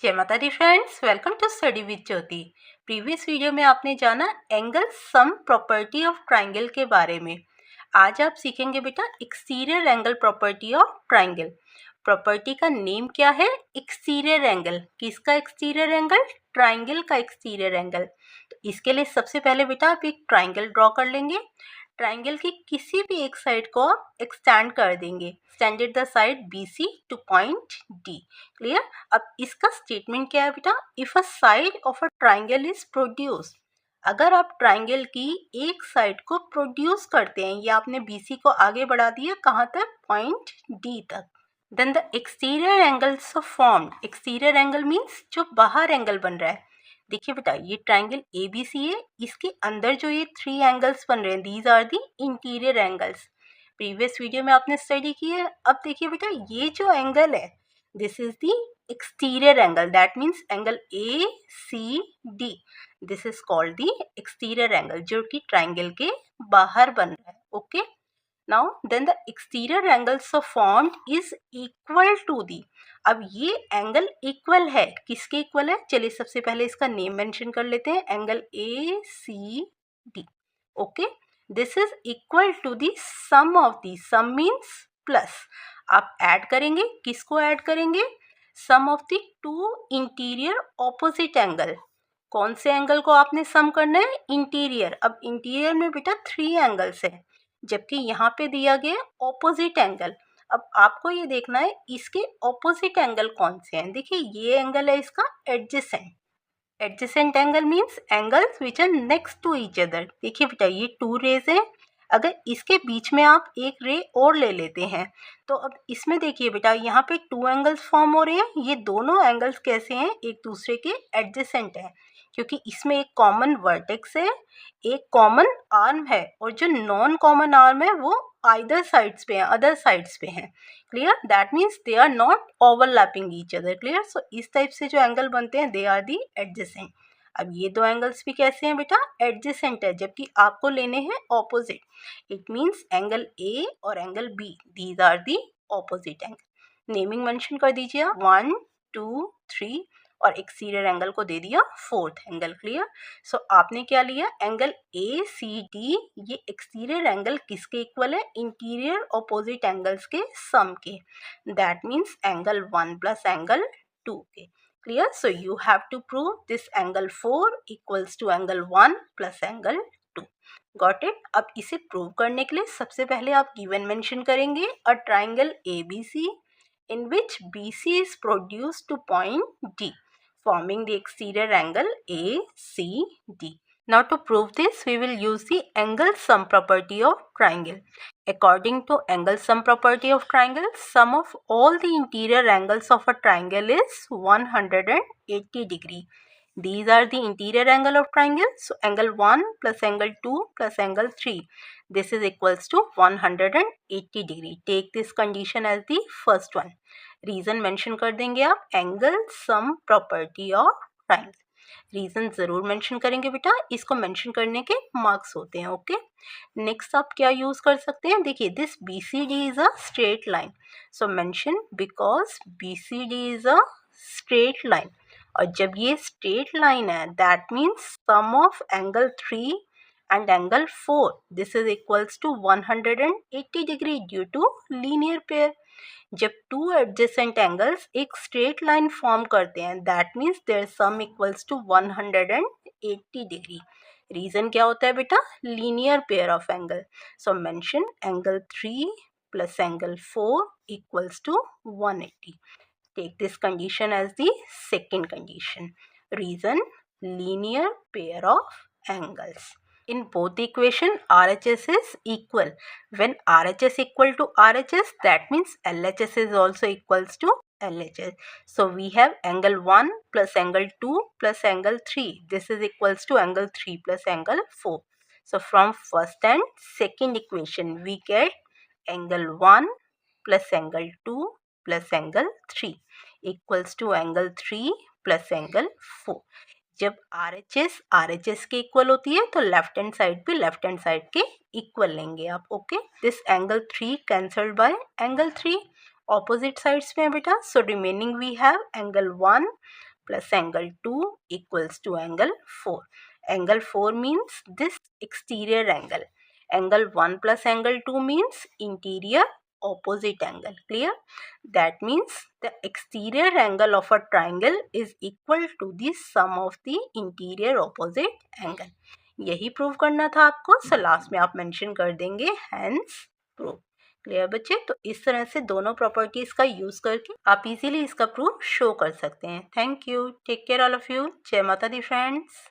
जय माता दी friends, welcome to study with Jyoti. Previous video में आपने जाना angle sum property of triangle के बारे में। आज आप सीखेंगे बेटा exterior angle property of triangle. Property का नेम क्या है? Exterior angle. किसका एक्सटीरियर एंगल? ट्राइंगल का एक्सटीरियर एंगल। तो इसके लिए सबसे पहले बेटा आप एक ट्राइंगल ड्रॉ कर लेंगे। ट्राइंगल की किसी भी एक साइड को आप एक्सटेंड कर देंगे। Extended the side BC two point D। Clear? अब इसका स्टेटमेंट क्या है बेटा? If a side of a triangle is produce, अगर आप ट्राइंगल की एक साइड को प्रोड्यूस करते हैं या आपने BC को आगे बढ़ा दिया कहाँ तक? पॉइंट D तक, then the exterior angles of formed. Exterior angle means जो बाहर एंगल बन रहा है। देखिए बेटा ये ट्राइंगल ABC है, इसके अंदर जो ये 3 एंगल्स बन रहे हैं these are the interior angles. Previous video में आपने स्टडी की है। अब देखिए बेटा ये जो एंगल है this is the exterior angle, that means angle ACD। This is called the exterior angle जो कि ट्राइंगल के बाहर बन रहा है। Okay, now then the exterior angles of formed is equal to the. अब ये एंगल इक्वल है, किसके इक्वल है? चलिए सबसे पहले इसका नेम मेंशन कर लेते हैं, angle ACD। Okay, this is equal to the sum of the, sum means plus. आप ऐड करेंगे, किसको ऐड करेंगे? Sum of the two interior opposite angle. कौन से एंगल को आपने सम करना है? इंटीरियर। अब इंटीरियर में बेटा 3 एंगल्स है, जबकि यहाँ पे दिया गया ऑपोजिट एंगल। अब आपको ये देखना है इसके ऑपोजिट एंगल कौन से हैं। देखिए ये एंगल है इसका adjacent. Adjacent angle means angles which are next to each other. देखिए बेटा ये 2 रेज हैं, अगर इसके बीच में आप एक रे और ले लेते हैं तो अब इसमें देखिए बेटा यहाँ पे 2 एंगल्स फॉर्म हो रहे हैं। ये दोनों एंगल्स कैसे हैं? एक दूसरे के एडजेसेंट है, क्योंकि इसमें एक कॉमन वर्टेक्स है, एक कॉमन आर्म है, और जो नॉन कॉमन आर्म है वो आइदर साइड्स पे है, अदर साइड्स पे है। Clear? That means they are not overlapping each other. Clear? So इस टाइप से जो एंगल बनते हैं दे आर दी एडजेसेंट। अब ये 2 एंगल्स भी कैसे हैं बेटा? एडजेसेंट है, जबकि आपको लेने हैं opposite. It means angle A और angle B, these are the opposite angle. Naming mention कर दीजिए आप, 1 2 3, और एक्सटीरियर एंगल को दे दिया 4th एंगल। क्लियर? सो आपने क्या लिया? Angle ACD। ये एक्सटीरियर एंगल किसके इक्वल है? इंटीरियर ऑपोजिट एंगल्स के सम के, that means angle 1 plus angle 2 के। Clear? So you have to prove this angle 4 equals to angle 1 plus angle 2. Got it? अब इसे प्रूव करने के लिए सबसे पहले आप गिवन मेंशन करेंगे a triangle ABC in which BC is produced to point D, forming the exterior angle ACD. Now to prove this, we will use the angle sum property of triangle. According to angle sum property of triangle, sum of all the interior angles of a triangle is 180 degree. These are the interior angle of triangle. So angle 1 plus angle 2 plus angle 3. This is equals to 180 degree. Take this condition as the first one. Reason mention कर देंगे आप, angle sum property of triangle. Reason जरूर mention करेंगे बेटा, इसको mention करने के marks होते हैं। ओके, नेक्स्ट आप क्या यूज कर सकते हैं? देखिए this BCD is a straight line, so mention because BCD is a straight line. और जब ये स्ट्रेट लाइन है that means sum of angle 3 and angle 4, this is equals to 180 degree due to linear pair. जब 2 adjacent angles एक straight line form करते हैं that means their sum equals to 180 degree. Reason क्या होता है बेटा? Linear pair of angle. So mention angle 3 plus angle 4 equals to 180. Take this condition as the second condition. Reason linear pair of angles. In both the equation RHS is equal. When RHS equal to RHS, that means LHS is also equals to LHS. So we have angle 1 plus angle 2 plus angle 3. This is equals to angle 3 plus angle 4. So from first and second equation we get angle 1 plus angle 2 plus angle 3 equals to angle 3 plus angle 4. जब RHS के equal होती है तो left hand side भी left hand side के equal लेंगे आप। Okay, this angle 3 cancelled by angle 3 opposite sides में है बेटा, so remaining we have angle 1 plus angle 2 equals to angle 4. Angle 4 means this exterior angle. Angle 1 plus angle 2 means interior opposite angle. Clear? That means the exterior angle of a triangle is equal to the sum of the interior opposite angle. यही prove करना था आपको, so last में आप mention कर देंगे hence prove. Clear बच्चे? तो इस तरह से दोनों प्रॉपर्टीज का यूज करके आप इजीली इसका प्रूफ शो कर सकते हैं। Thank you, take care all of you, Jai माता दी फ्रेंड्स।